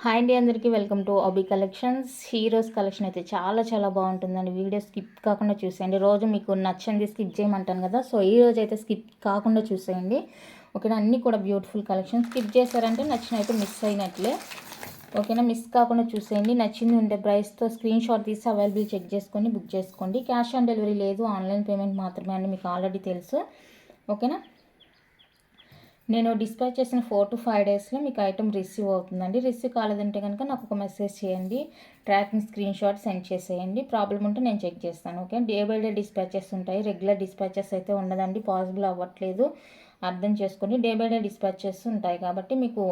Hi అండి, అందరికీ welcome to అబీ కలెక్షన్స్. హీరోస్ కలెక్షన్ అయితే చాలా బాగుంటుందండి. వీడియో స్కిప్ కాకుండా చూసేయండి. రోజు మీకు నచ్చంది స్కిప్ చేయమంటాను కదా, సో ఈ రోజు అయితే స్కిప్ కాకుండా చూసేయండి. ఓకేనా, అన్నీ కూడా బ్యూటిఫుల్ కలెక్షన్. స్కిప్ చేశారంటే నచ్చిన అయితే మిస్ అయినట్లే. ఓకేనా, మిస్ కాకుండా చూసేయండి. నచ్చింది ఉంటే ప్రైస్తో స్క్రీన్ షాట్ తీసి అవైలబుల్ చెక్ చేసుకొని బుక్ చేసుకోండి. క్యాష్ ఆన్ డెలివరీ లేదు, ఆన్లైన్ పేమెంట్ మాత్రమే అండి, మీకు ఆల్రెడీ తెలుసు. ఓకేనా, నేను డిస్పాచ్ చేసిన 4 to 5 డేస్లో మీకు ఐటమ్ రిసీవ్ అవుతుందండి. రిసీవ్ కాలేదంటే కనుక నాకు ఒక మెసేజ్ చేయండి, ట్రాకింగ్ స్క్రీన్ షాట్ సెండ్ చేసేయండి. ప్రాబ్లం ఉంటే నేను చెక్ చేస్తాను. Okay, day by day dispatches ఉంటాయి, రెగ్యులర్ డిస్పాచెస్ అయితే ఉండదండి, పాసిబుల్ అవ్వట్లేదు, అర్థం చేసుకోండి. డే బై డే డిస్పాచెస్ ఉంటాయి కాబట్టి మీకు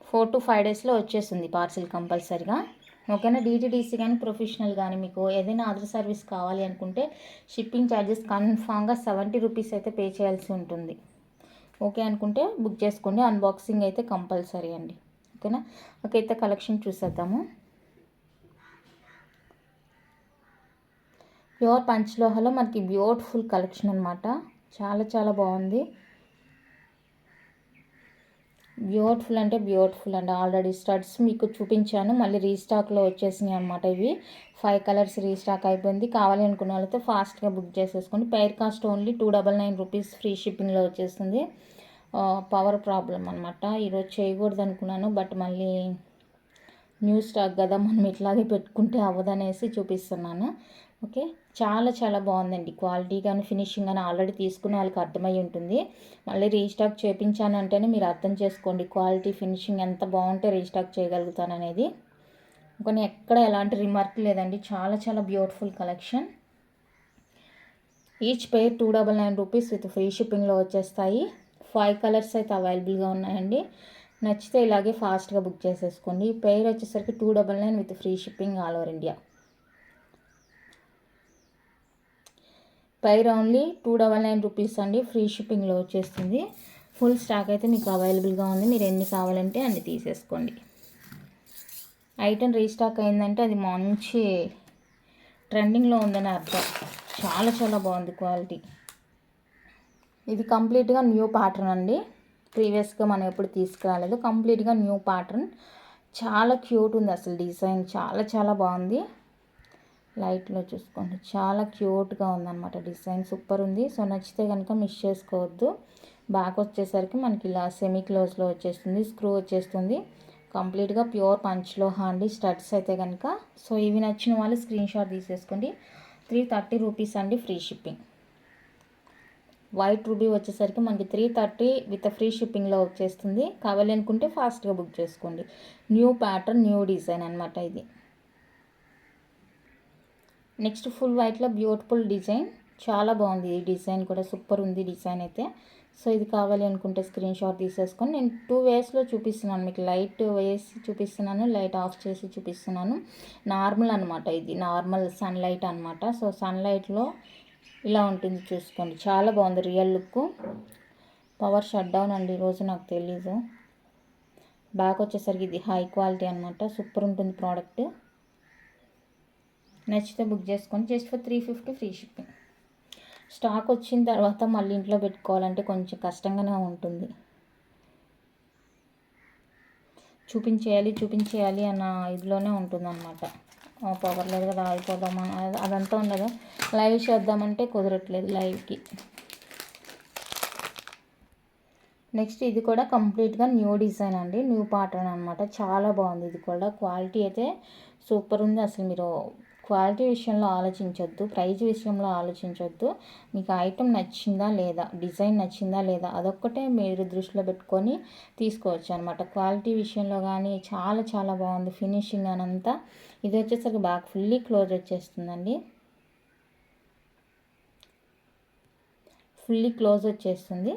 4 to 5 డేస్లో వచ్చేస్తుంది పార్సిల్ కంపల్సరిగా. ఓకేనా, డీటీడీసీ కానీ ప్రొఫెషనల్ కానీ మీకు ఏదైనా అదర్ సర్వీస్ కావాలి అనుకుంటే షిప్పింగ్ ఛార్జెస్ కన్ఫామ్గా 70 రూపీస్ అయితే పే చేయాల్సి ఉంటుంది. ఓకే అనుకుంటే బుక్ చేసుకోండి. అన్బాక్సింగ్ అయితే కంపల్సరీ అండి. ఓకేనా, ఓకే అయితే కలెక్షన్ చూసేద్దాము. ప్యూర్ పంచలోహలో మనకి బ్యూటిఫుల్ కలెక్షన్ అనమాట. చాలా బాగుంది. బ్యూటిఫుల్ అంటే బ్యూటిఫుల్ అండి. ఆల్రెడీ స్టడ్స్ మీకు చూపించాను, మళ్ళీ రీస్టాక్లో వచ్చేసినాయి అనమాట. ఇవి 5 కలర్స్ రీస్టాక్ అయిపోయింది. కావాలి అనుకున్న వాళ్ళతో ఫాస్ట్గా బుక్ చేసేసుకోండి. Pair cost only 299 rupees free షిప్పింగ్లో వచ్చేస్తుంది. పవర్ ప్రాబ్లం అనమాట, ఈరోజు చేయకూడదు అనుకున్నాను, బట్ మళ్ళీ న్యూ స్టాక్ కదా, మనం ఇట్లాగే పెట్టుకుంటే అవ్వదనేసి చూపిస్తున్నాను. ఓకే, చాలా బాగుందండి. క్వాలిటీ కానీ ఫినిషింగ్ కానీ ఆల్రెడీ తీసుకున్న వాళ్ళకి అర్థమై ఉంటుంది. మళ్ళీ రీస్టాక్ చేయించాను అంటేనే మీరు అర్థం చేసుకోండి క్వాలిటీ ఫినిషింగ్ ఎంత బాగుంటే రీస్టాక్ చేయగలుగుతాను అనేది. కానీ ఎక్కడ ఎలాంటి రిమార్క్ లేదండి. చాలా beautiful collection. Each pair 299 rupees with free షిప్పింగ్లో వచ్చేస్తాయి. 5 కలర్స్ అయితే అవైలబుల్గా ఉన్నాయండి. నచ్చితే ఇలాగే ఫాస్ట్గా బుక్ చేసేసుకోండి. పెయిర్ వచ్చేసరికి 299 with free shipping all over India. Pair only 299 rupees అండి, ఫ్రీ షిప్పింగ్లో వచ్చేస్తుంది. ఫుల్ స్టాక్ అయితే మీకు అవైలబుల్గా ఉంది, మీరు ఎన్ని కావాలంటే అన్ని తీసేసుకోండి. ఐటమ్ రీస్టాక్ అయిందంటే అది మంచి ట్రెండింగ్లో ఉందని అర్థం. చాలా బాగుంది క్వాలిటీ. ఇది కంప్లీట్గా న్యూ ప్యాటర్న్ అండి, ప్రీవియస్గా మనం ఎప్పుడు తీసుకురాలేదు. కంప్లీట్గా న్యూ ప్యాటర్న్, చాలా క్యూట్ ఉంది అసలు. డిజైన్ చాలా బాగుంది. లైట్లో చూసుకోండి, చాలా క్యూట్గా ఉందన్నమాట. డిజైన్ సూపర్ ఉంది. సో నచ్చితే కనుక మిస్ చేసుకోవద్దు. బ్యాక్ వచ్చేసరికి మనకి ఇలా సెమీ క్లోజ్లో వచ్చేస్తుంది, స్క్రూ వచ్చేస్తుంది. కంప్లీట్గా ప్యూర్ పంచ్లో హ్యాండీ స్టడ్స్ అయితే కనుక. సో ఇవి నచ్చిన వాళ్ళు స్క్రీన్ షాట్ తీసేసుకోండి. 330 రూపీస్ అండి, ఫ్రీ షిప్పింగ్. వైట్ రూబీ వచ్చేసరికి మనకి 330 విత్ ఫ్రీ షిప్పింగ్లో వచ్చేస్తుంది. కావాలి అనుకుంటే ఫాస్ట్గా బుక్ చేసుకోండి. న్యూ ప్యాటర్న్, న్యూ డిజైన్ అనమాట ఇది. నెక్స్ట్ ఫుల్ వైట్లో బ్యూటిఫుల్ డిజైన్, చాలా బాగుంది. ఈ డిజైన్ కూడా సూపర్ ఉంది డిజైన్ అయితే. సో ఇది కావాలి అనుకుంటే స్క్రీన్ షాట్ తీసేసుకొని, నేను 2 వేస్లో చూపిస్తున్నాను మీకు. లైట్ వేసి చూపిస్తున్నాను, లైట్ ఆఫ్ చేసి చూపిస్తున్నాను. నార్మల్ అనమాట, ఇది నార్మల్ సన్లైట్ అనమాట. సో సన్లైట్లో ఇలా ఉంటుంది, చూసుకోండి. చాలా బాగుంది real look. Power shut down అండి, ఈరోజు నాకు తెలీదు. బ్యాక్ వచ్చేసరికి ఇది హై క్వాలిటీ అనమాట, సూపర్ ఉంటుంది ప్రోడక్ట్. నచ్చితే బుక్ చేసుకోండి. Just for 350 free shipping. Stock వచ్చిన తర్వాత మళ్ళీ ఇంట్లో పెట్టుకోవాలంటే కొంచెం కష్టంగానే ఉంటుంది. చూపించేయాలి అన్న ఇదిలోనే ఉంటుంది అనమాట. పవర్ లేదు కదా, అయిపోదామా అదంతా ఉండదు. లైవ్ చేద్దామంటే కుదరట్లేదు లైవ్కి. నెక్స్ట్ ఇది కూడా కంప్లీట్గా న్యూ డిజైన్ అండి, న్యూ ప్యాటర్న్ అనమాట. చాలా బాగుంది. ఇది కూడా క్వాలిటీ అయితే సూపర్ ఉంది అసలు. మీరు క్వాలిటీ విషయంలో ఆలోచించొద్దు, ప్రైజ్ విషయంలో ఆలోచించొద్దు. మీకు ఐటమ్ నచ్చిందా లేదా, డిజైన్ నచ్చిందా లేదా, అదొక్కటే మీరు దృష్టిలో పెట్టుకొని తీసుకోవచ్చు అనమాట. క్వాలిటీ విషయంలో కానీ చాలా బాగుంది ఫినిషింగ్ అనంతా. ఇది వచ్చేసరికి బ్యాక్ ఫుల్లీ క్లోజ్ వచ్చేస్తుందండి, ఫుల్లీ క్లోజ్ వచ్చేస్తుంది.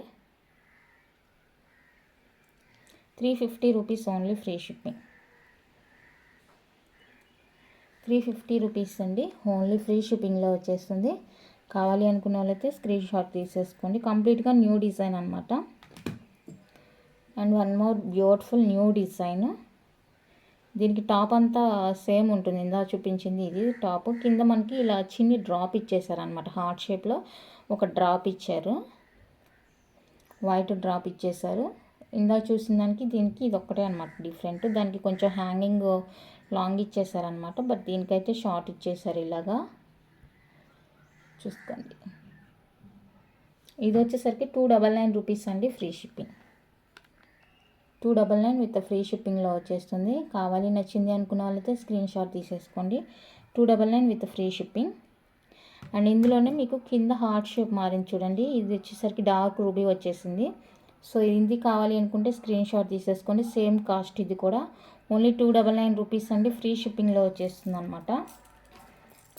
350 rupees only, free shipping. 350 rupees అండి, ఓన్లీ ఫ్రీ షిప్పింగ్లో వచ్చేస్తుంది. కావాలి అనుకున్న వాళ్ళైతే స్క్రీన్ షాట్ తీసేసుకోండి. కంప్లీట్గా న్యూ డిజైన్ అనమాట. And one more beautiful new design. దీనికి టాప్ అంతా సేమ్ ఉంటుంది, ఇందా చూపించింది ఇది టాప్. కింద మనకి ఇలా చిన్ని డ్రాప్ ఇచ్చేసారనమాట, హార్ట్ షేప్లో ఒక డ్రాప్ ఇచ్చారు, వైట్ డ్రాప్ ఇచ్చేసారు. ఇందాక చూసిన దానికి దీనికి ఇది ఒక్కటే అనమాట డిఫరెంట్. దానికి కొంచెం హ్యాంగింగ్ లాంగ్ ఇచ్చేసారనమాట, బట్ దీనికైతే షార్ట్ ఇచ్చేసారు ఇలాగా. చూసుకోండి, ఇది వచ్చేసరికి 299 రూపీస్ అండి, ఫ్రీ షిప్పింగ్. 299 విత్ ఫ్రీ షిప్పింగ్లో వచ్చేస్తుంది. కావాలి నచ్చింది అనుకున్న వాళ్ళైతే స్క్రీన్ షాట్ తీసేసుకోండి. 299 విత్ ఫ్రీ షిప్పింగ్. అండ్ ఇందులోనే మీకు కింద హార్ట్ షేప్ మారింది చూడండి, ఇది వచ్చేసరికి డార్క్ రూబీ వచ్చేసింది. సో ఇది కావాలి అనుకుంటే స్క్రీన్ షాట్ తీసేసుకోండి. సేమ్ కాస్ట్ ఇది కూడా, ఓన్లీ 299 రూపీస్ అండి, ఫ్రీ షిప్పింగ్లో వచ్చేస్తుంది అనమాట.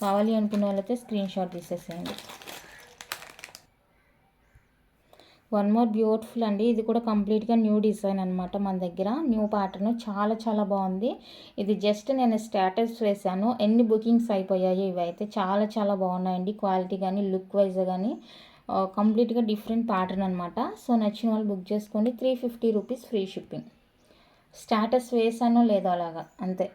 కావాలి అనుకున్న వాళ్ళైతే స్క్రీన్ షాట్ తీసేసేయండి. వన్ మోర్ బ్యూటిఫుల్ అండి, ఇది కూడా కంప్లీట్గా న్యూ డిజైన్ అనమాట, మన దగ్గర న్యూ ప్యాటర్న్, చాలా చాలా బాగుంది. ఇది జస్ట్ నేను స్టేటస్ వేసాను, ఎన్ని బుకింగ్స్ అయిపోయాయి. ఇవి అయితే చాలా చాలా బాగున్నాయండి, క్వాలిటీ కానీ లుక్ వైజ్ కానీ కంప్లీట్గా డిఫరెంట్ ప్యాటర్న్ అనమాట. సో నచ్చిన వాళ్ళు బుక్ చేసుకోండి. 350 రూపీస్ ఫ్రీ షిప్పింగ్. స్టేటస్ వేసానో లేదో అలాగా అంతే.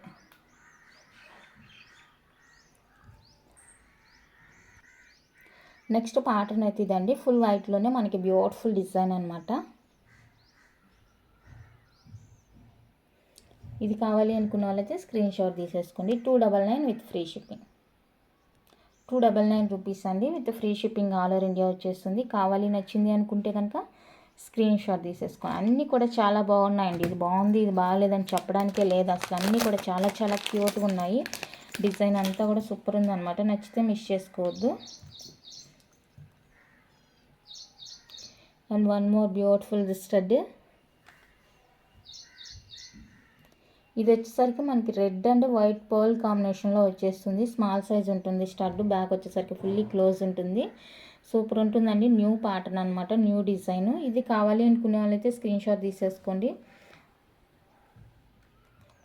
నెక్స్ట్ ప్యాటర్న్ అయితే ఇదండి, ఫుల్ వైట్లోనే మనకి బ్యూటిఫుల్ డిజైన్ అనమాట. ఇది కావాలి అనుకున్న వాళ్ళైతే స్క్రీన్ షాట్ తీసేసుకోండి. 299 విత్ ఫ్రీ షిప్పింగ్. 299 రూపీస్ అండి, with free shipping all over India వచ్చేస్తుంది. కావాలి నచ్చింది అనుకుంటే కనుక స్క్రీన్ షాట్ తీసేసుకోండి. అన్నీ కూడా చాలా బాగున్నాయండి, ఇది బాగుంది ఇది బాగాలేదని చెప్పడానికే లేదు అసలు, అన్నీ కూడా చాలా చాలా క్యూట్గా ఉన్నాయి. డిజైన్ అంతా కూడా సూపర్ ఉందన్నమాట, నచ్చితే మిస్ చేసుకోవద్దు. And one more beautiful stud. ఇది వచ్చేసరికి మనకి రెడ్ అండ్ వైట్ పర్ల్ కాంబినేషన్లో వచ్చేస్తుంది. స్మాల్ సైజ్ ఉంటుంది స్టడ్, బ్యాక్ వచ్చేసరికి ఫుల్లీ క్లోజ్ ఉంటుంది. సూపర్ ఉంటుందండి, న్యూ ప్యాటర్న్ అనమాట, న్యూ డిజైన్. ఇది కావాలి అనుకునే వాళ్ళైతే స్క్రీన్ షాట్ తీసేసుకోండి.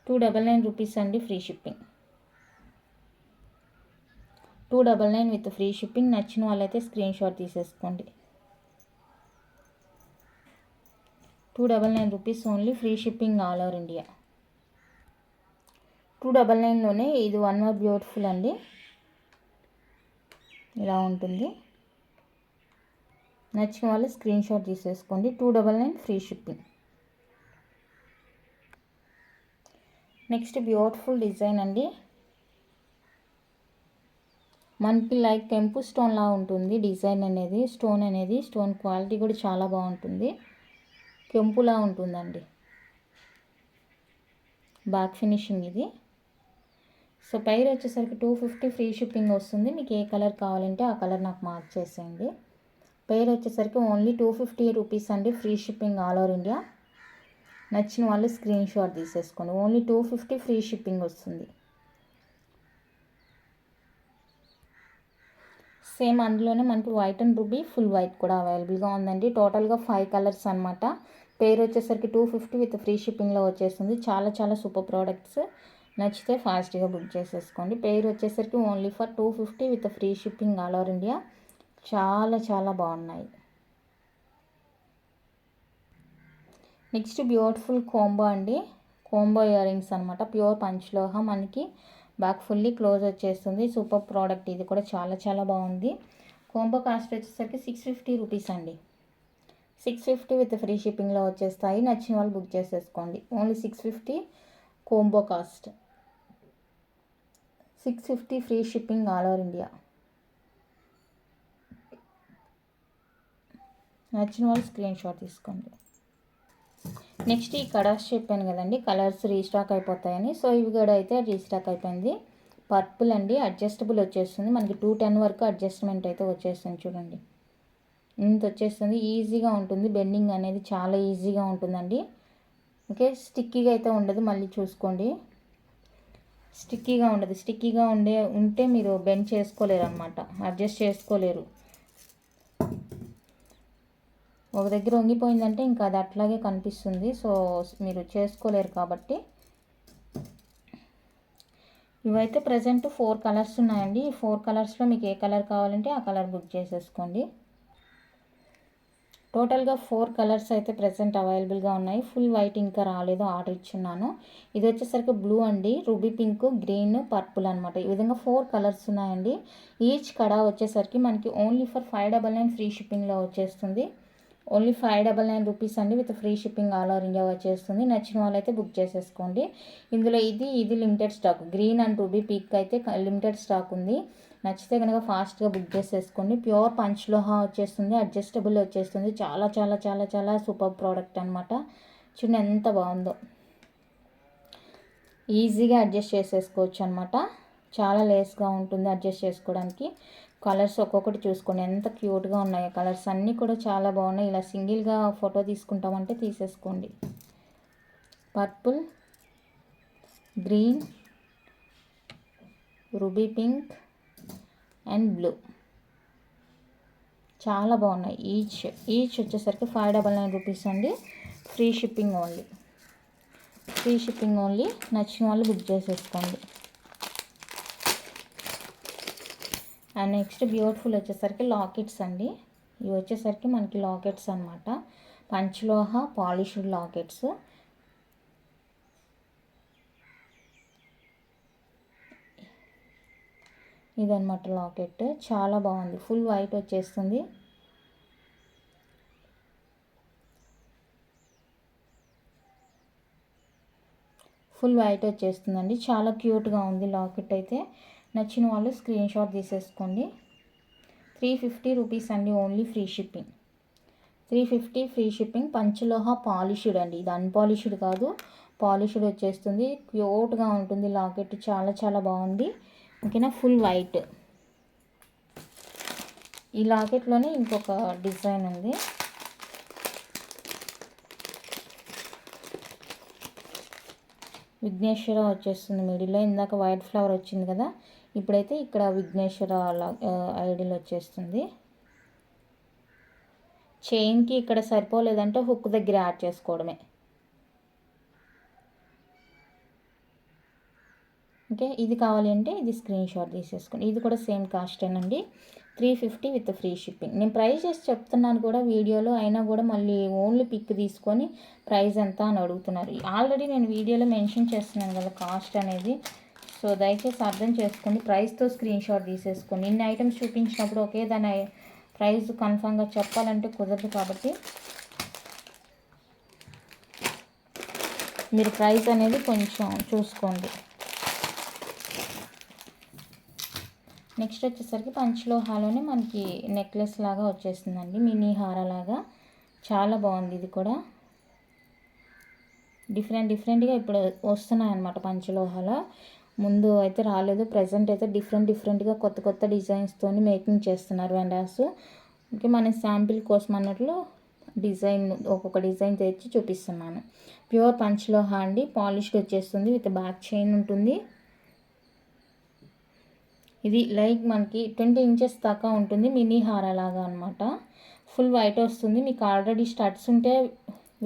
299 రూపీస్ అండి, free shipping. 299 with free shipping. నచ్చిన వాళ్ళైతే స్క్రీన్ షాట్ తీసేసుకోండి. 299 rupees only, free shipping all over India. 299లోనే ఇది వన్ మోర్ బ్యూటిఫుల్ అండి, ఇలా ఉంటుంది. నచ్చిన వాళ్ళు స్క్రీన్ షాట్ తీసేసుకోండి. 299 free shipping. Next beautiful design అండి, మనకి లైక్ కెంపు స్టోన్ లా ఉంటుంది డిజైన్ అనేది, స్టోన్ క్వాలిటీ కూడా చాలా బాగుంటుంది, కెంపులా ఉంటుందండి బ్యాక్ ఫినిషింగ్ ఇది. సో పైర్ వచ్చేసరికి 250 ఫ్రీ షిప్పింగ్ వస్తుంది. మీకు ఏ కలర్ కావాలంటే ఆ కలర్ నాకు మార్క్ చేసేయండి. పేర్ వచ్చేసరికి ఓన్లీ 250 రూపీస్ అండి, free shipping all over India. నచ్చిన వాళ్ళు స్క్రీన్ షాట్ తీసేసుకోండి. ఓన్లీ 250 ఫ్రీ షిప్పింగ్ వస్తుంది. సేమ్ అందులోనే మనకి white and ruby full white కూడా అవైలబుల్గా ఉందండి. టోటల్గా 5 కలర్స్ అనమాట. పేర్ వచ్చేసరికి 250 విత్ ఫ్రీ షిప్పింగ్లో వచ్చేస్తుంది. చాలా చాలా సూపర్ ప్రోడక్ట్స్, నచ్చితే ఫాస్ట్గా బుక్ చేసేసుకోండి. పేర్ వచ్చేసరికి only for 250 with free shipping all over India. చాలా చాలా బాగున్నాయి. నెక్స్ట్ బ్యూటిఫుల్ కోంబో అండి, కోంబో ఇయర్ రింగ్స్ అనమాట, ప్యూర్ పంచలోహ, మనకి బ్యాక్ ఫుల్లీ క్లోజ్ వచ్చేస్తుంది. సూపర్ ప్రోడక్ట్, ఇది కూడా చాలా చాలా బాగుంది. కోంబో కాస్ట్ వచ్చేసరికి 650 రూపీస్ అండి. 650 విత్ ఫ్రీ షిప్పింగ్లో వచ్చేస్తాయి. నచ్చిన వాళ్ళు బుక్ చేసేసుకోండి. Only 650 combo cost, 650 free shipping all over India. నచ్చిన వాళ్ళు స్క్రీన్ షాట్ తీసుకోండి. నెక్స్ట్ ఈ కలర్స్ చెప్పాను కదండి, కలర్స్ రీస్టాక్ అయిపోతాయని. సో ఇవి కూడా అయితే రీస్టాక్ అయిపోయింది. పర్పుల్ అండి, అడ్జస్టబుల్ వచ్చేస్తుంది మనకి, 210 వరకు అడ్జస్ట్మెంట్ అయితే వచ్చేస్తుంది. చూడండి ఇంత వచ్చేస్తుంది, ఈజీగా ఉంటుంది. బెండింగ్ అనేది చాలా ఈజీగా ఉంటుందండి. ఓకే, స్టిక్కీగా అయితే ఉండదు, మళ్ళీ చూసుకోండి. స్టిక్కీగా ఉండదు, స్టిక్కీగా ఉంటే మీరు బెండ్ చేసుకోలేరు అనమాట, అడ్జస్ట్ చేసుకోలేరు. ఒక దగ్గర వంగిపోయిందంటే ఇంకా అది అట్లాగే కనిపిస్తుంది. సో మీరు చేసుకోలేరు కాబట్టి. ఇవైతే ప్రజెంట్ 4 కలర్స్ ఉన్నాయండి. ఈ 4 కలర్స్లో మీకు ఏ కలర్ కావాలంటే ఆ కలర్ బుక్ చేసేసుకోండి. టోటల్గా 4 కలర్స్ అయితే ప్రజెంట్ అవైలబుల్గా ఉన్నాయి. ఫుల్ వైట్ ఇంకా రాలేదు, ఆర్డర్ ఇచ్చున్నాను. ఇది వచ్చేసరికి బ్లూ అండి, రూబీ పింక్, గ్రీన్, పర్పుల్ అనమాట. ఈ విధంగా 4 కలర్స్ ఉన్నాయండి. ఈచ్ కడా వచ్చేసరికి మనకి ఓన్లీ ఫర్ 599 ఫ్రీ షిప్పింగ్లో వచ్చేస్తుంది. ఓన్లీ 599 రూపీస్ అండి, with free shipping all over India వచ్చేస్తుంది. నచ్చిన వాళ్ళైతే బుక్ చేసేసుకోండి. ఇందులో ఇది limited stock, green and ruby peak అయితే లిమిటెడ్ స్టాక్ ఉంది. నచ్చితే కనుక ఫాస్ట్గా బుక్ చేసేసుకోండి. ప్యూర్ పంచ్లోహా వచ్చేస్తుంది, అడ్జస్టబుల్ వచ్చేస్తుంది. చాలా చాలా చాలా చాలా సూపర్ ప్రోడక్ట్ అనమాట. చూడండి ఎంత బాగుందో, ఈజీగా అడ్జస్ట్ చేసేసుకోవచ్చు అనమాట. చాలా లేస్గా ఉంటుంది అడ్జస్ట్ చేసుకోవడానికి. కలర్స్ ఒక్కొక్కటి చూసుకోండి ఎంత క్యూట్గా ఉన్నాయో. కలర్స్ అన్నీ కూడా చాలా బాగున్నాయి. ఇలా సింగిల్గా ఫోటో తీసుకుంటామంటే తీసేసుకోండి. Purple, green, ruby pink and blue చాలా బాగున్నాయి. ఈచ్ వచ్చేసరికి 599 రూపీస్ అండి. Free shipping only. నచ్చిన వాళ్ళు బుక్ చేసేసుకోండి. అండ్ నెక్స్ట్ బ్యూటిఫుల్ వచ్చేసరికి లాకెట్స్ అండి. ఇవి వచ్చేసరికి మనకి లాకెట్స్ అనమాట, పంచలోహ పాలిష్డ్ లాకెట్స్. ఇదన్నమాట లాకెట్, చాలా బాగుంది. ఫుల్ వైట్ వచ్చేస్తుంది. వచ్చేస్తుందండి. చాలా క్యూట్గా ఉంది లాకెట్ అయితే. నచ్చిన వాళ్ళు స్క్రీన్ షాట్ తీసేసుకోండి. 350 రూపీస్ అండి, only free shipping. 350 free shipping. Panchaloha polished అండి, ఇది అన్పాలిష్డ్ కాదు, పాలిష్డ్ వచ్చేస్తుంది. క్యూట్గా ఉంటుంది లాకెట్, చాలా చాలా బాగుంది. ఓకేనా, ఫుల్ వైట్. ఈ లాకెట్లోనే ఇంకొక డిజైన్ ఉంది. విఘ్నేశ్వర వచ్చేస్తుంది మిడిల్లో. ఇందాక వైట్ ఫ్లవర్ వచ్చింది కదా, ఇప్పుడైతే ఇక్కడ విఘ్నేశ్వర ఐడిల్ వచ్చేస్తుంది. చైన్కి ఇక్కడ సరిపోలేదంటే హుక్ దగ్గర యాడ్ చేసుకోవడమే. ఓకే, ఇది కావాలి అంటే ఇది స్క్రీన్ షాట్ తీసేసుకోండి. ఇది కూడా సేమ్ కాస్టేనండి, 350 విత్ ఫ్రీ షిప్పింగ్. నేను ప్రైస్ చేసి చెప్తున్నాను కూడా వీడియోలో, అయినా కూడా మళ్ళీ ఓన్లీ పిక్ తీసుకొని ప్రైస్ ఎంత అని అడుగుతున్నారు. ఆల్రెడీ నేను వీడియోలో మెన్షన్ చేస్తున్నాను కదా కాస్ట్ అనేది. సో దయచేసి అర్థం చేసుకోండి, ప్రైస్తో స్క్రీన్ షాట్ తీసేసుకోండి. ఇన్ని ఐటమ్స్ చూపించినప్పుడు ఒకే దాని ప్రైస్ కన్ఫామ్గా చెప్పాలంటే కుదరదు, కాబట్టి మీరు ప్రైస్ అనేది కొంచెం చూసుకోండి. నెక్స్ట్ వచ్చేసరికి పంచలోహాలోనే మనకి నెక్లెస్ లాగా వచ్చేస్తుందండి, మినీ హారలాగా. చాలా బాగుంది. ఇది కూడా డిఫరెంట్గా ఇప్పుడు వస్తున్నాయి అన్నమాట పంచలోహాల. ముందు అయితే రాలేదు, ప్రజెంట్ అయితే డిఫరెంట్గా కొత్త డిజైన్స్తో మేకింగ్ చేస్తున్నారు వెండర్స్. ఓకే, మన శాంపిల్ కోసం అన్నట్లు ఒక్కొక్క డిజైన్ తెచ్చి చూపిస్తున్నాను. ప్యూర్ పంచలోహ అండి, పాలిష్డ్ వచ్చేస్తుంది, విత్ బ్యాక్ చైన్ ఉంటుంది. ఇది లైక్ మనకి 20 ఇంచెస్ దాకా ఉంటుంది, మినీ హారలాగా అనమాట. ఫుల్ వైట్ వస్తుంది. మీకు ఆల్రెడీ స్టడ్స్ ఉంటే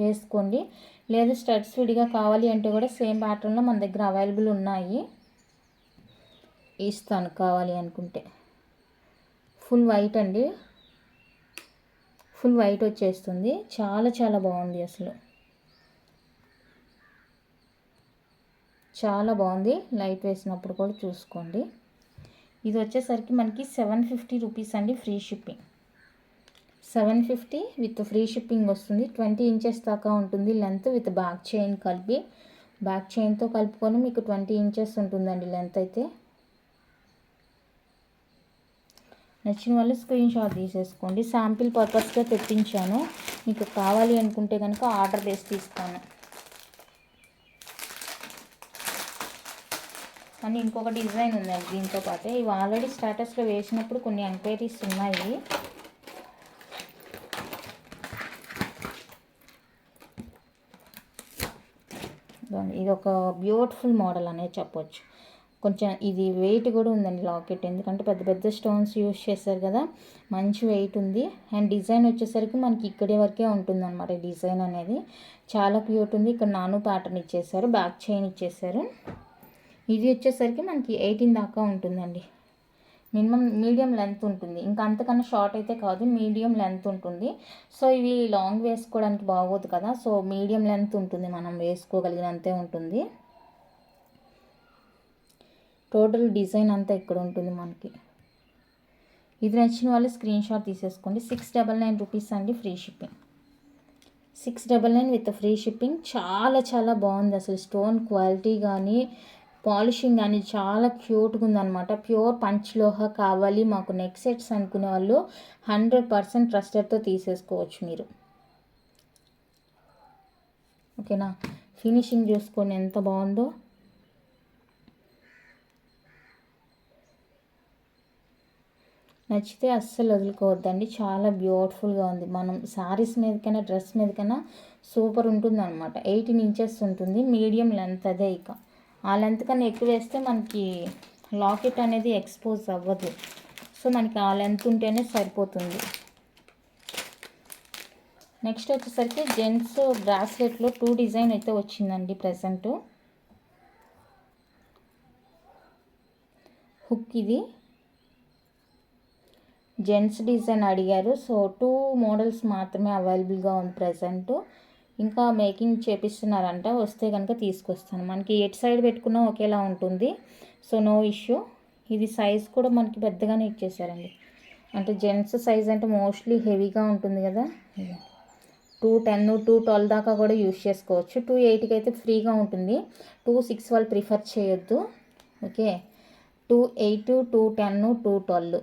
వేసుకోండి, లేదా స్టడ్స్ విడిగా కావాలి అంటే కూడా సేమ్ ప్యాటర్న్లో మన దగ్గర అవైలబుల్ ఉన్నాయి, ఇస్తాను కావాలి అనుకుంటే. ఫుల్ వైట్ అండి, ఫుల్ వైట్ వచ్చేస్తుంది. చాలా చాలా బాగుంది, అసలు చాలా బాగుంది. లైట్ వేసినప్పుడు కూడా చూసుకోండి. ఇది వచ్చేసరికి మనకి 750 రూపీస్ అండి, free shipping. 750 with free shipping వస్తుంది. 20 ఇంచెస్ దాకా ఉంటుంది లెంత్, విత్ బ్యాక్ చైన్ కలిపి. బ్యాక్ చైన్తో కలుపుకొని మీకు 20 ఇంచెస్ ఉంటుందండి లెంత్ అయితే. నచ్చిన వాళ్ళు స్క్రీన్ షాట్ తీసేసుకోండి. శాంపిల్ పర్పస్గా తెప్పించాను, మీకు కావాలి అనుకుంటే కనుక ఆర్డర్ చేసి తీస్తాను. కానీ ఇంకొక డిజైన్ ఉందండి దీంతో పాటే. ఇవి ఆల్రెడీ స్టేటస్లో వేసినప్పుడు కొన్ని ఎంక్వైరీస్ ఉన్నాయి. ఇది ఒక బ్యూటిఫుల్ మోడల్ అనేది చెప్పొచ్చు. కొంచెం ఇది వెయిట్ కూడా ఉందండి లాకెట్, ఎందుకంటే పెద్ద స్టోన్స్ యూజ్ చేశారు కదా, మంచి వెయిట్ ఉంది. అండ్ డిజైన్ వచ్చేసరికి మనకి ఇక్కడే వరకే ఉంటుంది అనమాట. ఈ డిజైన్ అనేది చాలా క్యూట్ ఉంది. ఇక్కడ నాను ప్యాటర్న్ ఇచ్చేసారు, బ్యాక్ చైన్ ఇచ్చేసారు. ఇది వచ్చేసరికి మనకి 18 దాకా ఉంటుందండి. మీడియం లెంత్ ఉంటుంది, ఇంకా అంతకన్నా షార్ట్ అయితే కాదు, మీడియం లెంత్ ఉంటుంది. సో ఇవి లాంగ్ వేసుకోవడానికి బాగోదు కదా, సో మీడియం లెంత్ ఉంటుంది, మనం వేసుకోగలిగినంతే ఉంటుంది. టోటల్ డిజైన్ అంతా ఇక్కడ ఉంటుంది మనకి. ఇది నచ్చిన వాళ్ళు స్క్రీన్ షాట్ తీసేసుకోండి. 699 రూపీస్ అండి, free shipping. 699 with free shipping. చాలా చాలా బాగుంది అసలు. స్టోన్ క్వాలిటీ కానీ పాలిషింగ్ కానీ చాలా క్యూట్గా ఉందన్నమాట. ప్యూర్ పంచలోహ కావాలి మాకు నెక్ సెట్స్ అనుకునే వాళ్ళు 100% ట్రస్టెడ్తో తీసేసుకోవచ్చు మీరు. ఓకేనా, ఫినిషింగ్ చూసుకోండి ఎంత బాగుందో. నచ్చితే అస్సలు వదులుకోవద్దండి, చాలా బ్యూటిఫుల్గా ఉంది. మనం శారీస్ మీదకైనా డ్రెస్ మీదకైనా సూపర్ ఉంటుంది అనమాట. 18 ఇంచెస్ ఉంటుంది, మీడియం లెంత్ అదే. ఇక ఆ లెంత్ కన్నా ఎక్కువ వేస్తే మనకి లాకెట్ అనేది ఎక్స్పోజ్ అవ్వదు. సో మనకి ఆ లెంత్ ఉంటేనే సరిపోతుంది. నెక్స్ట్ వచ్చేసరికి జెంట్స్ బ్రాస్లెట్లో 2 డిజైన్ అయితే వచ్చిందండి ప్రజెంట్. హుక్ ఇది జెంట్స్ డిజైన్ అడిగారు. సో 2 మోడల్స్ మాత్రమే అవైలబుల్గా ఉంది ప్రజెంట్. ఇంకా మేకింగ్ చేపిస్తున్నారంట, వస్తే కనుక తీసుకొస్తాను. మనకి ఎటు సైడ్ పెట్టుకున్నా ఒకేలా ఉంటుంది, సో నో ఇష్యూ. ఇది సైజ్ కూడా మనకి పెద్దగానే ఇచ్చేసారండి. అంటే జెంట్స్ సైజ్ అంటే మోస్ట్లీ హెవీగా ఉంటుంది కదా. 210, 212 దాకా కూడా యూస్ చేసుకోవచ్చు. 280కి అయితే ఫ్రీగా ఉంటుంది. 26 వాళ్ళు ప్రిఫర్ చేయొద్దు. ఓకే, 28, 210, 212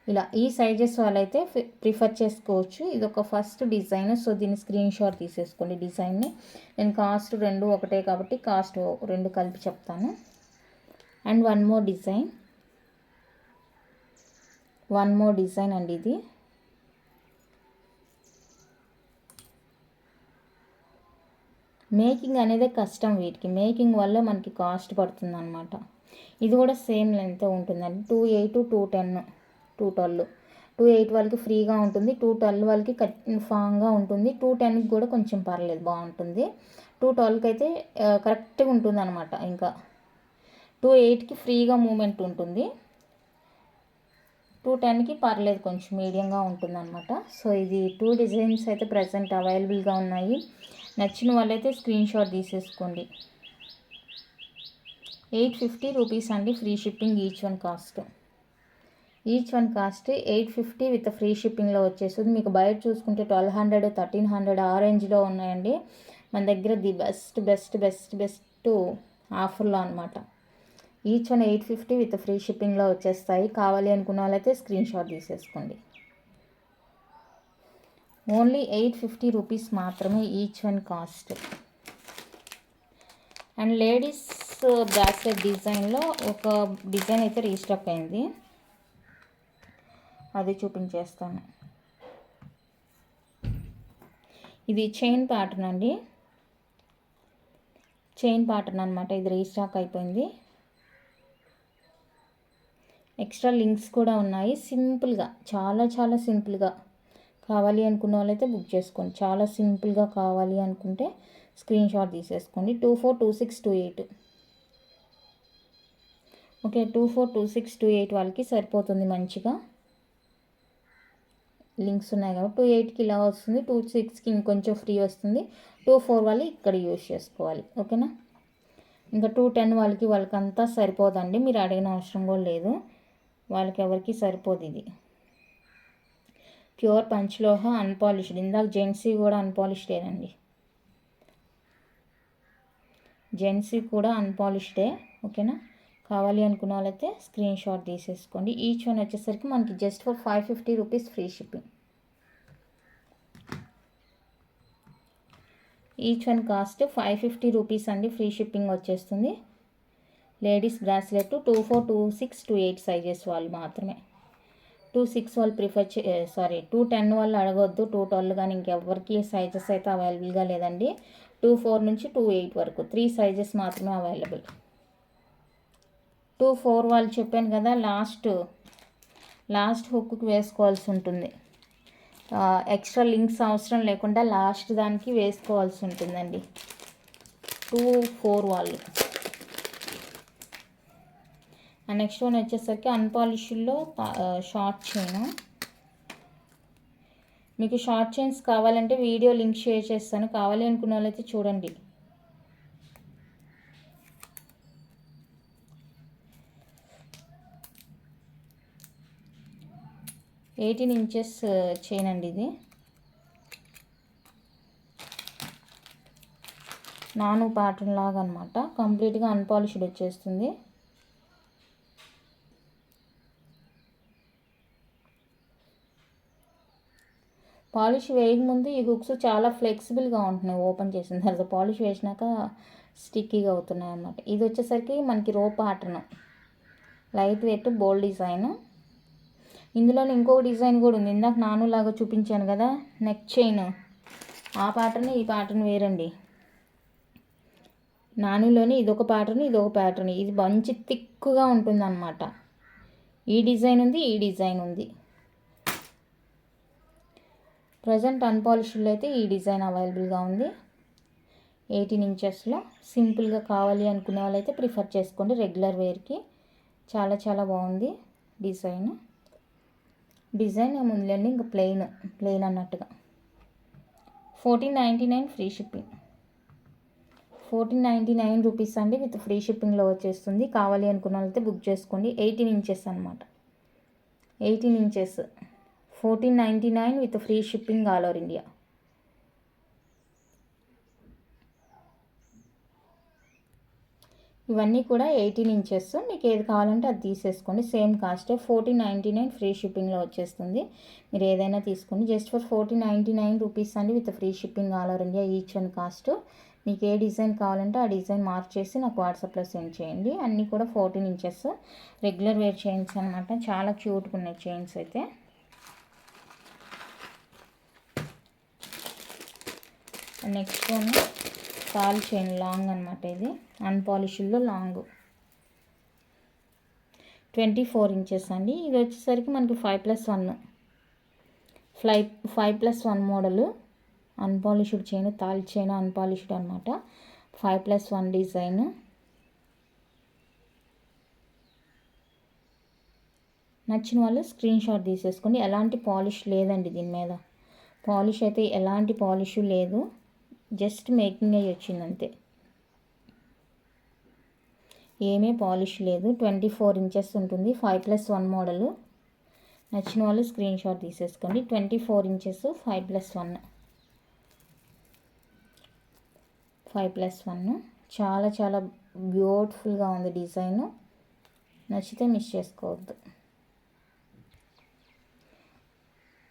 ఇలా ఈ సైజెస్ వాళ్ళైతే ప్రిఫర్ చేసుకోవచ్చు. ఇది ఒక ఫస్ట్ డిజైన్. సో దీన్ని స్క్రీన్ షాట్ తీసేసుకోండి డిజైన్ని. నేను కాస్ట్ 2 ఒకటే కాబట్టి కాస్ట్ 2 కలిపి చెప్తాను. అండ్ వన్ మోర్ డిజైన్ అండి ఇది. మేకింగ్ అనేది కష్టం వీటికి, మేకింగ్ వల్ల మనకి కాస్ట్ పడుతుంది అనమాట. ఇది కూడా సేమ్ లెంత్ ఉంటుందండి. 28, 210, 212. 28 వాళ్ళకి ఫ్రీగా ఉంటుంది, 212 వాళ్ళకి కన్ఫామ్గా ఉంటుంది, 210కి కూడా కొంచెం పర్లేదు బాగుంటుంది, 212కి అయితే కరెక్ట్గా ఉంటుంది అనమాట. ఇంకా 28కి ఫ్రీగా మూమెంట్ ఉంటుంది, 210కి పర్లేదు కొంచెం మీడియంగా ఉంటుంది అనమాట. సో ఇది 2 డిజైన్స్ అయితే ప్రజెంట్ అవైలబుల్గా ఉన్నాయి. నచ్చిన వాళ్ళైతే స్క్రీన్ షాట్ తీసేసుకోండి. 850 రూపీస్ అండి free shipping. Each one cost 850 with free షిప్పింగ్లో వచ్చేస్తుంది. మీకు బయట చూసుకుంటే 1200, 1300 ఆ రేంజ్లో ఉన్నాయండి. మన దగ్గర ది బెస్ట్ ఆఫర్లో అనమాట. ఈచ్ వన్ 850 విత్ ఫ్రీ షిప్పింగ్లో వచ్చేస్తాయి. కావాలి అనుకున్న వాళ్ళైతే స్క్రీన్ షాట్ తీసేసుకోండి. ఓన్లీ 850 రూపీస్ మాత్రమే each one cost. And ladies bracelet డిజైన్లో ఒక డిజైన్ అయితే రీస్టాక్ అయింది, అది చూపించేస్తాను. ఇది చైన్ ప్యాటర్న్ అండి, చైన్ ప్యాటర్న్ అనమాట. ఇది రీస్టాక్ అయిపోయింది. ఎక్స్ట్రా లింక్స్ కూడా ఉన్నాయి. సింపుల్గా, చాలా సింపుల్గా కావాలి అనుకున్న వాళ్ళైతే బుక్ చేసుకోండి. చాలా సింపుల్గా కావాలి అనుకుంటే స్క్రీన్ షాట్ తీసేసుకోండి. 242628. ఓకే, 242628 వాళ్ళకి సరిపోతుంది మంచిగా. లింక్స్ ఉన్నాయి కాబట్టి 28కి ఇలా వస్తుంది, 26కి ఇంకొంచెం ఫ్రీ వస్తుంది. 24 వాళ్ళు ఇక్కడ యూజ్ చేసుకోవాలి. ఓకేనా, ఇంకా 210 వాళ్ళకంతా సరిపోదండి, మీరు అడిగిన అవసరం కూడా లేదు. వాళ్ళకి ఎవరికి సరిపోదు. ఇది ప్యూర్ పంచలోహ అన్పాలిష్డ్. ఇందాక జెంట్సీ కూడా అన్పాలిష్డేనండి, జెంట్సీ కూడా అన్పాలిష్డే. ఓకేనా, కావాలి అనుకున్న వాళ్ళైతే స్క్రీన్ షాట్ తీసేసుకోండి. ఈచ్ వన్ వచ్చేసరికి మనకి just for 550 rupees free shipping. Each one cost 550 rupees అండి, ఫ్రీ షిప్పింగ్ వచ్చేస్తుంది. లేడీస్ బ్రాస్లెట్ 24, 26, 28 సైజెస్ వాళ్ళు మాత్రమే. 26 వాళ్ళు ప్రిఫర్ 210 వాళ్ళు అడగొద్దు. 212 కానీ ఇంకెవ్వరికి సైజెస్ అయితే అవైలబుల్గా లేదండి. 24 నుంచి 28 వరకు 3 సైజెస్ మాత్రమే అవైలబుల్. 24 వాళ్ళు చెప్పాను కదా, లాస్ట్ హుక్కి వేసుకోవాల్సి ఉంటుంది. ఎక్స్ట్రా లింక్స్ అవసరం లేకుండా లాస్ట్ దానికి వేసుకోవాల్సి ఉంటుందండి 24 వాళ్ళు. నెక్స్ట్ వన్ వచ్చేసరికి అన్పాలిష్డ్లో షార్ట్ చైన్. మీకు షార్ట్ చైన్స్ కావాలంటే వీడియో లింక్ షేర్ చేస్తాను, కావాలి అనుకున్న వాళ్ళైతే చూడండి. ఎయిటీన్ ఇంచెస్ చైన్ అండి ఇది. నాను ప్యాటర్న్ లాగా అనమాట. కంప్లీట్గా అన్పాలిష్డ్ వచ్చేస్తుంది. పాలిష్ వేయకముందు ఈ హుక్స్ చాలా ఫ్లెక్సిబుల్గా ఉంటున్నాయి. ఓపెన్ చేసిన తర్వాత పాలిష్ వేసినాక స్టిక్కీగా అవుతున్నాయి అన్నమాట. ఇది వచ్చేసరికి మనకి రో ప్యాటర్న్, లైట్ వెయిట్, బోల్డ్ డిజైన్. ఇందులోనే ఇంకొక డిజైన్ కూడా ఉంది. ఇందాక నానులాగా చూపించాను కదా నెక్ చైన్, ఆ ప్యాటర్న్ ఈ ప్యాటర్న్ వేరండి. నానులోని ఇదొక ప్యాటర్న్, ఇదొక ప్యాటర్న్. ఇది మంచి థిక్గా ఉంటుంది అన్నమాట. ఈ డిజైన్ ఉంది, ఈ డిజైన్ ఉంది. ప్రజెంట్ అన్పాలిష్డ్లో అయితే ఈ డిజైన్ అవైలబుల్గా ఉంది. 18 ఇంచెస్లో సింపుల్గా కావాలి అనుకునే వాళ్ళైతే ప్రిఫర్ చేసుకోండి రెగ్యులర్ వేర్కి. చాలా చాలా బాగుంది డిజైన్ ఏముందిలేండి, ఇంకా ప్లెయిన్ అన్నట్టుగా. 1499 ఫ్రీ షిప్పింగ్. 1499 రూపీస్ అండి, విత్ ఫ్రీ షిప్పింగ్లో వచ్చేస్తుంది. కావాలి అనుకున్న వాళ్ళైతే బుక్ చేసుకోండి. 18 ఇంచెస్ అనమాట. 18 inches 1499 with free shipping all over India. ఇవన్నీ కూడా 18 ఇంచెస్. మీకు ఏది కావాలంటే అది తీసేసుకోండి. సేమ్ కాస్ట్ 1499 ఫ్రీ షిప్పింగ్లో వచ్చేస్తుంది. మీరు ఏదైనా తీసుకోండి. జస్ట్ ఫర్ 1499 రూపీస్ అండి, with free shipping all over India each one cost. మీకు ఏ డిజైన్ కావాలంటే ఆ డిజైన్ మార్క్ చేసి నాకు వాట్సాప్లో సెండ్ చేయండి. అన్నీ కూడా 14 ఇంచెస్ రెగ్యులర్ వేర్ చైన్స్ అనమాట. చాలా క్యూట్గా ఉన్నాయి చైన్స్ అయితే. నెక్స్ట్ వన్ తాల్ చైన్ లాంగ్ అనమాట. ఇది అన్పాలిష్డ్లో లాంగ్ 24 ఇంచెస్ అండి. ఇది వచ్చేసరికి మనకి 5+1 5+1 మోడలు. అన్పాలిష్డ్ చైన్, తాల్ చైన్ అన్పాలిష్డ్ అనమాట. 5+1 డిజైన్. నచ్చిన వాళ్ళు స్క్రీన్ షాట్ తీసేసుకోండి. ఎలాంటి పాలిష్ లేదండి దీని మీద. పాలిష్ అయితే ఎలాంటి పాలిష్ లేదు, జస్ట్ మేకింగ్ అయ్యి వచ్చింది అంతే. ఏమీ పాలిష్ లేదు. 24 ఇంచెస్ ఉంటుంది. 5+1 మోడలు. నచ్చిన వాళ్ళు స్క్రీన్ షాట్ తీసేసుకోండి. 24 ఇంచెస్ 5+1 చాలా చాలా బ్యూటిఫుల్గా ఉంది డిజైన్. నచ్చితే మిస్ చేసుకోవద్దు.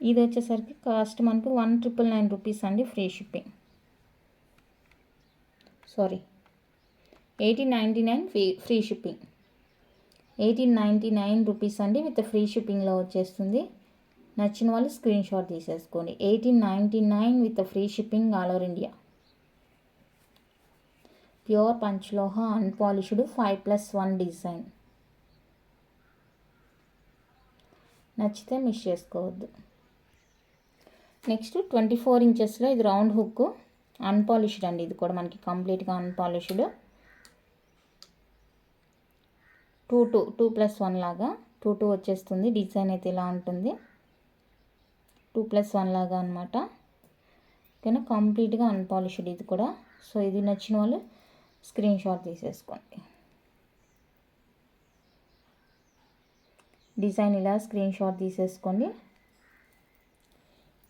ఇది వచ్చేసరికి కాస్ట్ మనకు 1999 రూపీస్ అండి, free shipping. 1899 free shipping. 1899 rupees అండి, విత్ ఫ్రీ షిప్పింగ్లో వచ్చేస్తుంది. నచ్చిన వాళ్ళు స్క్రీన్ షాట్ తీసేసుకోండి. 1899 with free shipping all over India. Pure panchaloha unpolished 5+1 design. నచ్చితే మిస్ చేసుకోవద్దు. నెక్స్ట్ 24 ఇంచెస్లో ఇది రౌండ్ హుక్ అన్పాలిష్డ్ అండి. ఇది కూడా మనకి కంప్లీట్గా అన్పాలిష్డ్. 2+1 లాగా 2 వచ్చేస్తుంది. డిజైన్ అయితే ఇలా ఉంటుంది. 2+1 లాగా అనమాట. ఓకేనా, కంప్లీట్గా అన్పాలిష్డ్ ఇది కూడా. సో ఇది నచ్చిన వాళ్ళు స్క్రీన్ షాట్ తీసేసుకోండి. డిజైన్ ఇలా స్క్రీన్ షాట్ తీసేసుకోండి.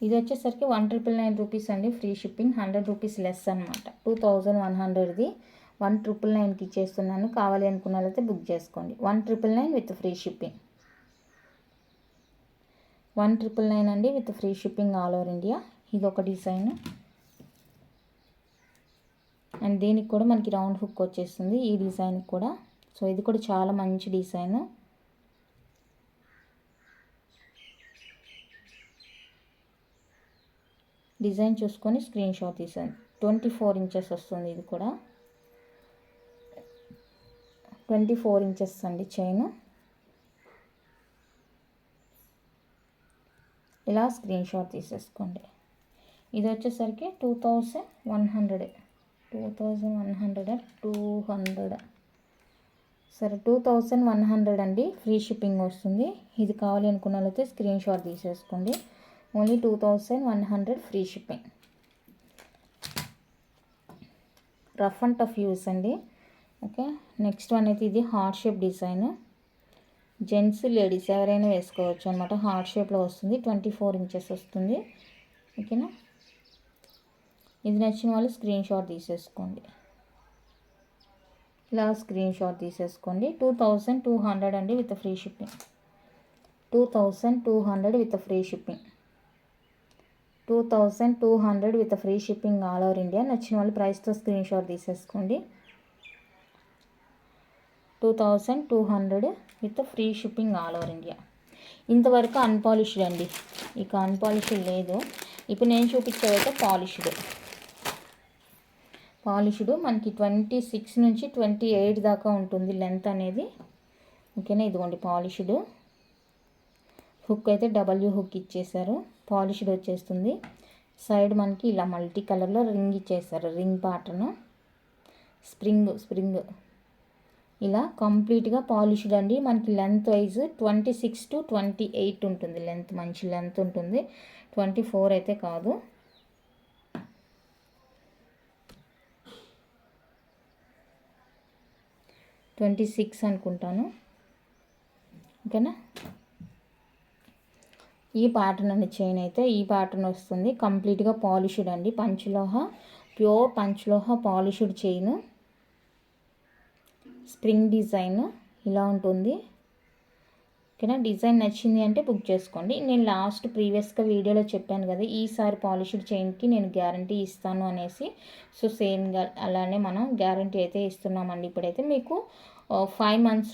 ఇది వచ్చేసరికి 1999 రూపీస్ అండి, ఫ్రీ షిప్పింగ్. 100 రూపీస్ లెస్ అనమాట. 2100ది 1999కి ఇచ్చేస్తున్నాను. కావాలి అనుకున్న వాళ్ళైతే బుక్ చేసుకోండి. 1999 విత్ ఫ్రీ షిప్పింగ్. 1999 అండి, with free shipping all over India. ఇది ఒక డిజైన్. అండ్ దీనికి కూడా మనకి రౌండ్ హుక్ వచ్చేస్తుంది ఈ డిజైన్ కూడా. సో ఇది కూడా చాలా మంచి డిజైన్. డిజైన్ చూసుకొని స్క్రీన్ షాట్ తీసాను. 24 ఇంచెస్ వస్తుంది. ఇది కూడా 24 ఇంచెస్ అండి చైన్. ఇలా స్క్రీన్ షాట్ తీసేసుకోండి. ఇది వచ్చేసరికి 2100 200 సరే 2100 అండి, ఫ్రీ షిప్పింగ్ వస్తుంది. ఇది కావాలి అనుకున్న వాళ్ళైతే స్క్రీన్ షాట్ తీసేసుకోండి. Only 2100 free shipping. Rough and tough use అండి. ఓకే, నెక్స్ట్ వన్ అయితే ఇది heart shape design. Gents ladies ఎవరైనా వేసుకోవచ్చు అనమాట. హార్ట్ షేప్లో వస్తుంది. 24 ఇంచెస్ వస్తుంది. ఓకేనా, ఇది నచ్చిన వాళ్ళు స్క్రీన్ షాట్ తీసేసుకోండి. ఇలా స్క్రీన్ షాట్ తీసేసుకోండి. 2200 అండి with free shipping. 2200 with free shipping. 2200 with free shipping all over India. నచ్చిన వాళ్ళు ప్రైస్తో స్క్రీన్ షాట్ తీసేసుకోండి. 2200 with free shipping all over India. ఇంతవరకు అన్పాలిష్డ్ అండి, ఇక అన్పాలిష్డ్ లేదు. ఇప్పుడు నేను చూపించేదైతే పాలిష్డ్. మనకి 26 నుంచి 28 దాకా ఉంటుంది లెంత్ అనేది. ఓకేనా, ఇదిగోండి పాలిష్డ్. హుక్ అయితే డబ్ల్యూ హుక్ ఇచ్చేసారు, పాలిష్డ్ వచ్చేస్తుంది. సైడ్ మనకి ఇలా మల్టీ కలర్లో రింగ్ ఇచ్చేసారు, రింగ్ ప్యాటర్న్. స్ప్రింగ్ ఇలా కంప్లీట్గా పాలిష్డ్ అండి. మనకి లెంత్ వైజ్ 26 to 28 ఉంటుంది లెంత్, మంచి లెంత్ ఉంటుంది. 24 అయితే కాదు. $26 అనుకుంటాను. ఓకేనా, ఈ ప్యాటర్న్ అండి చైన్ అయితే ఈ ప్యాటర్న్ వస్తుంది. కంప్లీట్గా పాలిష్డ్ అండి, panchaloha, pure panchaloha polished chain. Spring design ఇలా ఉంటుంది. ఓకేనా, డిజైన్ నచ్చింది అంటే బుక్ చేసుకోండి. నేను లాస్ట్ ప్రీవియస్గా వీడియోలో చెప్పాను కదా, ఈసారి పాలిష్డ్ చైన్కి నేను గ్యారంటీ ఇస్తాను అనేసి. సో సేమ్గా అలానే మనం గ్యారంటీ అయితే ఇస్తున్నామండి. ఇప్పుడైతే మీకు 5 months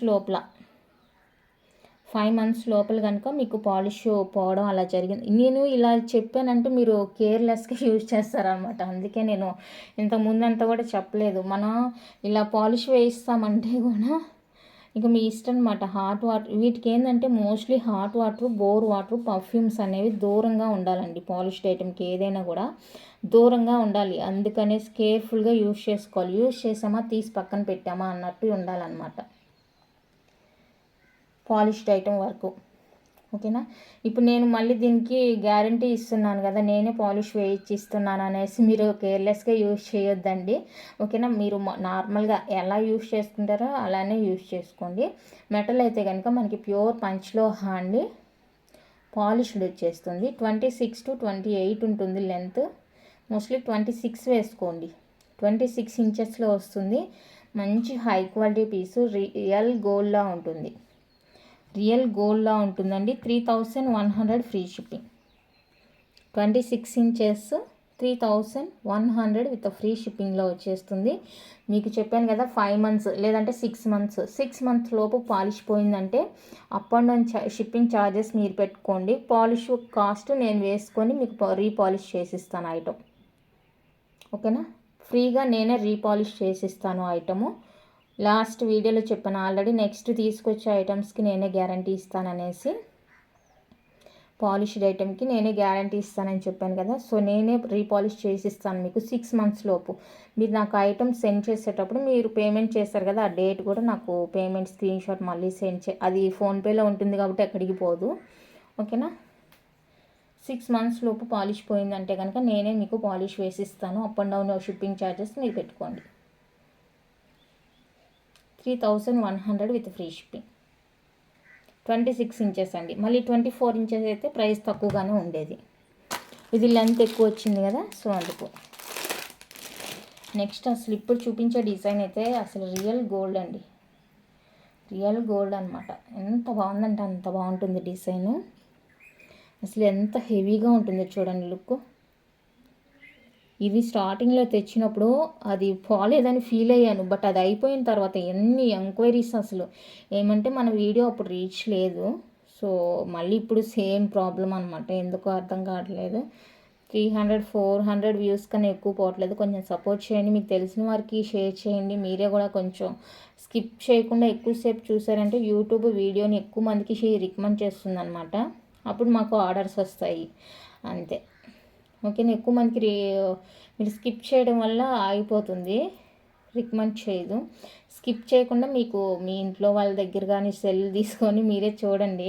లోపల కనుక మీకు పాలిష్ పోవడం అలా జరిగింది. నేను ఇలా చెప్పానంటే మీరు కేర్లెస్గా యూజ్ చేస్తారనమాట. అందుకే నేను ఇంతకుముందు అంతా కూడా చెప్పలేదు. మనం ఇలా పాలిష్ వేయిస్తామంటే కూడా ఇక మీ ఇష్టం అనమాట. హాట్ వాటర్ వీటికి ఏంటంటే mostly hot water, bore water, perfumes అనేవి దూరంగా ఉండాలండి. పాలిష్డ్ ఐటెంకి ఏదైనా కూడా దూరంగా ఉండాలి. అందుకనే కేర్ఫుల్గా యూజ్ చేసుకోవాలి. యూజ్ చేసామా తీసి పక్కన పెట్టామా అన్నట్టు ఉండాలన్నమాట పాలిష్డ్ ఐటెం వరకు. ఓకేనా, ఇప్పుడు నేను మళ్ళీ దీనికి గ్యారంటీ ఇస్తున్నాను కదా, నేనే పాలిష్ వేయించి ఇస్తున్నాను అనేసి మీరు కేర్లెస్గా యూజ్ చేయొద్దండి. ఓకేనా, మీరు నార్మల్గా ఎలా యూజ్ చేసుకుంటారో అలానే యూజ్ చేసుకోండి. మెటల్ అయితే కనుక మనకి ప్యూర్ పంచ్లో అండి, పాలిష్డ్ వచ్చేస్తుంది. 26 to 28 ఉంటుంది లెంత్. మోస్ట్లీ 26 వేసుకోండి. 26 ఇంచెస్లో వస్తుంది. మంచి హై క్వాలిటీ పీసు, రియల్ గోల్డ్లా ఉంటుందండి. 3100 free shipping. 26 inches 3100 with free షిప్పింగ్లో వచ్చేస్తుంది. మీకు చెప్పాను కదా 5 months లేదంటే 6 months. 6 months లోపు పాలిష్ పోయిందంటే up and down shipping charges మీరు పెట్టుకోండి. పాలిష్ కాస్ట్ నేను వేసుకొని మీకు రీపాలిష్ చేసిస్తాను ఐటమ్. ఓకేనా, ఫ్రీగా నేనే రీపాలిష్ చేసిస్తాను ఐటము. లాస్ట్ వీడియోలో చెప్పాను ఆల్రెడీ, నెక్స్ట్ తీసుకొచ్చే ఐటమ్స్కి నేనే గ్యారంటీ ఇస్తాననేసి. పాలిష్డ్ ఐటెంకి నేనే గ్యారంటీ ఇస్తానని చెప్పాను కదా, సో నేనే రీపాలిష్ చేసిస్తాను మీకు 6 months లోపు. మీరు నాకు ఐటమ్ సెండ్ చేసేటప్పుడు మీరు పేమెంట్ చేస్తారు కదా, ఆ డేట్ కూడా నాకు పేమెంట్ స్క్రీన్ షాట్ మళ్ళీ సెండ్ అది ఫోన్పేలో ఉంటుంది కాబట్టి ఎక్కడికి పోదు. ఓకేనా, 6 months లోపు పాలిష్ పోయిందంటే కనుక నేనే మీకు పాలిష్ వేసిస్తాను. Up and down shipping charges మీరు పెట్టుకోండి. 3100 విత్ ఫ్రీ షిప్పింగ్. 26 inches అండి. మళ్ళీ 24 inches అయితే ప్రైస్ తక్కువగానే ఉండేది. ఇది లెంత్ ఎక్కువ వచ్చింది కదా, సో అందుకు. నెక్స్ట్ అసలు ఇప్పుడు చూపించే డిజైన్ అయితే అసలు రియల్ గోల్డ్ అండి, రియల్ గోల్డ్ అనమాట. ఎంత బాగుందంటే అంత బాగుంటుంది డిజైను. అసలు ఎంత హెవీగా ఉంటుందో చూడండి లుక్. ఇది స్టార్టింగ్లో తెచ్చినప్పుడు అది పోలేదని ఫీల్ అయ్యాను, బట్ అది అయిపోయిన తర్వాత ఎన్ని ఎంక్వైరీస్ అసలు. ఏమంటే మన వీడియో అప్పుడు రీచ్ లేదు, సో మళ్ళీ ఇప్పుడు సేమ్ ప్రాబ్లం అనమాట. ఎందుకో అర్థం కావట్లేదు. 300-400 వ్యూస్ కన్నా ఎక్కువ పోవట్లేదు. కొంచెం సపోర్ట్ చేయండి, మీకు తెలిసిన వారికి షేర్ చేయండి. మీరే కూడా కొంచెం స్కిప్ చేయకుండా ఎక్కువసేపు చూసారంటే యూట్యూబ్ వీడియోని ఎక్కువ మందికి రికమెండ్ చేస్తుంది అనమాట. అప్పుడు మాకు ఆర్డర్స్ వస్తాయి అంతే. ఓకేనా, ఎక్కువ మందికి మీరు స్కిప్ చేయడం వల్ల ఆగిపోతుంది, రికమెండ్ చేయదు. స్కిప్ చేయకుండా మీకు మీ ఇంట్లో వాళ్ళ దగ్గర కానీ సెల్ తీసుకొని మీరే చూడండి,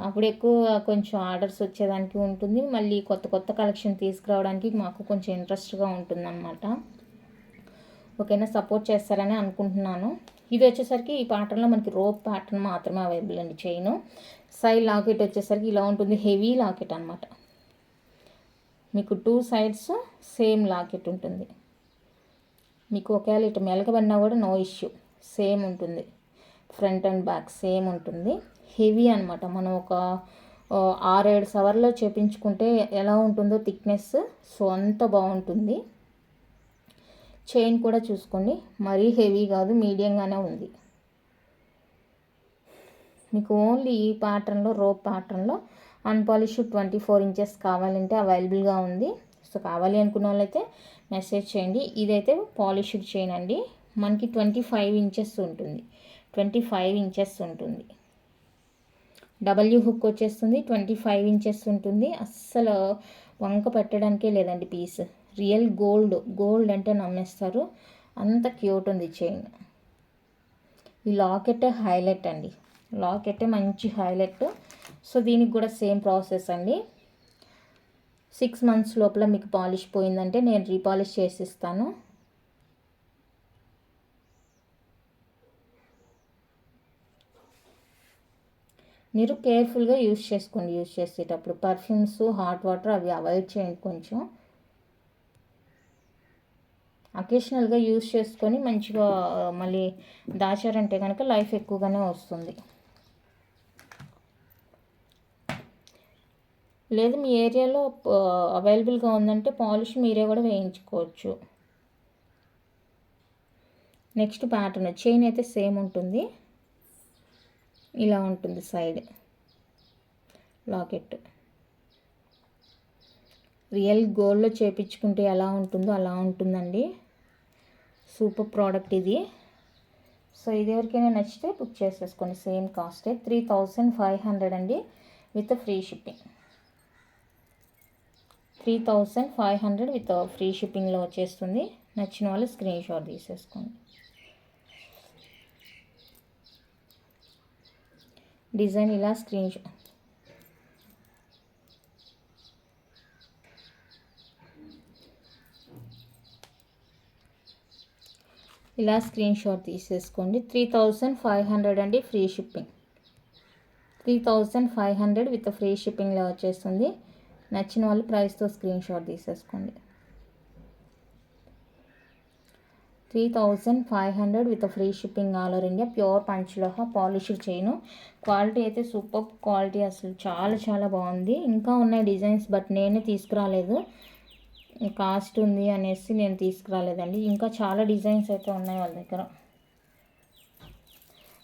అప్పుడు ఎక్కువ కొంచెం ఆర్డర్స్ వచ్చేదానికి ఉంటుంది. మళ్ళీ కొత్త కొత్త కలెక్షన్ తీసుకురావడానికి మాకు కొంచెం ఇంట్రెస్ట్గా ఉంటుందన్నమాట. ఓకేనా, సపోర్ట్ చేస్తారని అనుకుంటున్నాను. ఇది వచ్చేసరికి ఈ ప్యాటర్న్లో మనకి రోప్ ప్యాటర్న్ మాత్రమే అవైలబుల్ అండి. చైన్ సైడ్ లాకెట్ వచ్చేసరికి ఇలా ఉంటుంది, హెవీ లాకెట్ అనమాట. మీకు 2 సైడ్స్ సేమ్ లాకెట్ ఉంటుంది. మీకు ఒకవేళ ఇటు మెలకబడినా కూడా నో ఇష్యూ, సేమ్ ఉంటుంది. ఫ్రంట్ అండ్ బ్యాక్ సేమ్ ఉంటుంది. హెవీ అనమాట. మనం ఒక 6-7 సవర్లో చేపించుకుంటే ఎలా ఉంటుందో థిక్నెస్, సో అంత బాగుంటుంది. చైన్ కూడా చూసుకోండి, మరీ హెవీ కాదు, మీడియంగానే ఉంది. మీకు ఓన్లీ ఈ ప్యాటర్న్లో, రోప్ ప్యాటర్న్లో అన్పాలిష్ 24 ఇంచెస్ కావాలంటే అవైలబుల్గా ఉంది. సో కావాలి అనుకున్న వాళ్ళైతే మెసేజ్ చేయండి. ఇదైతే పాలిష్డ్ చైన్ అండి. మనకి 25 ఇంచెస్ ఉంటుంది. 25 ఇంచెస్ ఉంటుంది. డబ్ల్యూ హుక్ వచ్చేస్తుంది. 25 ఇంచెస్ ఉంటుంది. అస్సలు వంక పెట్టడానికే లేదండి పీస్. రియల్ గోల్డ్ అంటే నమ్మేస్తారు, అంత క్యూట్ ఉంది చైన్. ఈ లాకెట్ హైలైట్ అండి. లాకెట్ మంచి హైలైట్. సో దీనికి కూడా సేమ్ ప్రాసెస్ అండి. 6 మంత్స్ లోపల మీకు పాలిష్ పోయిందంటే నేను రీపాలిష్ చేసిస్తాను. మీరు కేర్ఫుల్గా యూజ్ చేసుకోండి. యూజ్ చేసేటప్పుడు పర్ఫ్యూమ్స్, హాట్ వాటర్ అవి అవాయిడ్ చేయండి. కొంచెం అకేషనల్గా యూజ్ చేసుకొని మంచిగా మళ్ళీ దాచారంటే కనుక లైఫ్ ఎక్కువగానే వస్తుంది. లేదు మీ ఏరియాలో అవైలబుల్గా ఉందంటే పాలిష్ మీరే కూడా వేయించుకోవచ్చు. నెక్స్ట్ ప్యాటర్న్ చైన్ అయితే సేమ్ ఉంటుంది. ఇలా ఉంటుంది సైడ్ లాకెట్. రియల్ గోల్డ్లో చేపించుకుంటే ఎలా ఉంటుందో అలా ఉంటుందండి. సూపర్ ప్రోడక్ట్ ఇది. సో ఇది ఎవరికైనా నచ్చితే బుక్ చేసేసుకోండి. సేమ్ కాస్టే 3500 అండి with free shipping. 3500 with free షిప్పింగ్లో వచ్చేస్తుంది. నచ్చిన వాళ్ళు స్క్రీన్ షాట్ తీసేసుకోండి. డిజైన్ ఇలా స్క్రీన్ షాట్ తీసేసుకోండి. 3500 అండి ఫ్రీ షిప్పింగ్. 3500 విత్ ఫ్రీ షిప్పింగ్లో వచ్చేస్తుంది. నచ్చిన వాళ్ళు ప్రైస్తో స్క్రీన్ షాట్ తీసేసుకోండి. 3500 with free shipping all over India. Pure panchaloha polished chain. Quality అయితే సూపర్ క్వాలిటీ, అసలు చాలా చాలా బాగుంది. ఇంకా ఉన్నాయి డిజైన్స్, బట్ నేనే తీసుకురాలేదు, కాస్ట్ ఉంది అనేసి నేను తీసుకురాలేదండి. ఇంకా చాలా డిజైన్స్ అయితే ఉన్నాయి వాళ్ళ దగ్గర.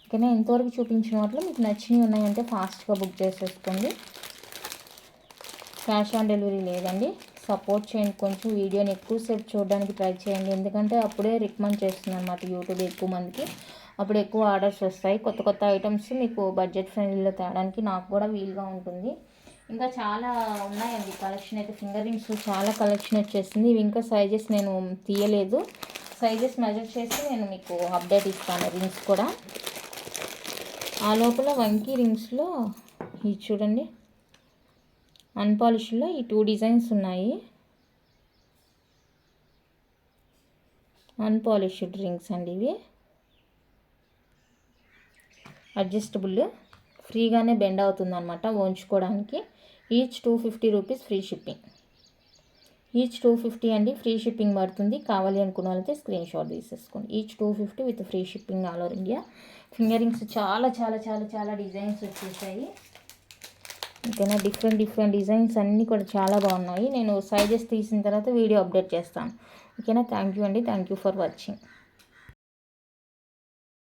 ఓకేనా, ఇంతవరకు చూపించిన వాటిలో మీకు నచ్చినవి ఉన్నాయంటే ఫాస్ట్గా బుక్ చేసేసుకోండి. క్యాష్ ఆన్ డెలివరీ లేదండి. సపోర్ట్ చేయండి, కొంచెం వీడియోని ఎక్కువసేపు చూడడానికి ట్రై చేయండి. ఎందుకంటే అప్పుడే రికమెండ్ చేస్తుంది అనమాట యూట్యూబ్ ఎక్కువ మందికి. అప్పుడు ఎక్కువ ఆర్డర్స్ వస్తాయి. కొత్త కొత్త ఐటమ్స్ మీకు బడ్జెట్ ఫ్రెండ్లీలో తేడానికి నాకు కూడా వీలుగా ఉంటుంది. ఇంకా చాలా ఉన్నాయండి కలెక్షన్ అయితే. ఫింగర్ రింగ్స్ చాలా కలెక్షన్ వచ్చేసింది. ఇవి ఇంకా సైజెస్ నేను తీయలేదు. సైజెస్ మెజర్ చేసి నేను మీకు అప్డేట్ ఇస్తాను. రింగ్స్ కూడా ఆ లోపల వంకీ రింగ్స్లో ఇది చూడండి, అన్పాలిష్లో ఈ 2 డిజైన్స్ ఉన్నాయి. అన్పాలిష్డ్ రింగ్స్ అండి ఇవి. అడ్జస్టబుల్, ఫ్రీగానే బెండ్ అవుతుంది అనమాట ఉంచుకోవడానికి. Each 250 rupees free shipping. Each 250 అండి ఫ్రీ షిప్పింగ్ పడుతుంది. కావాలి అనుకున్న వాళ్ళైతే స్క్రీన్ షాట్ తీసేసుకోండి. Each 250 with free shipping all over India. Finger rings చాలా చాలా చాలా చాలా డిజైన్స్ వచ్చేసాయి. ఓకేనా, డిఫరెంట్ డిజైన్స్ అన్నీ కూడా చాలా బాగున్నాయి. నేను సైజెస్ తీసిన తర్వాత వీడియో అప్డేట్ చేస్తాను. ఓకేనా, థ్యాంక్ యూ అండి. Thank you for watching.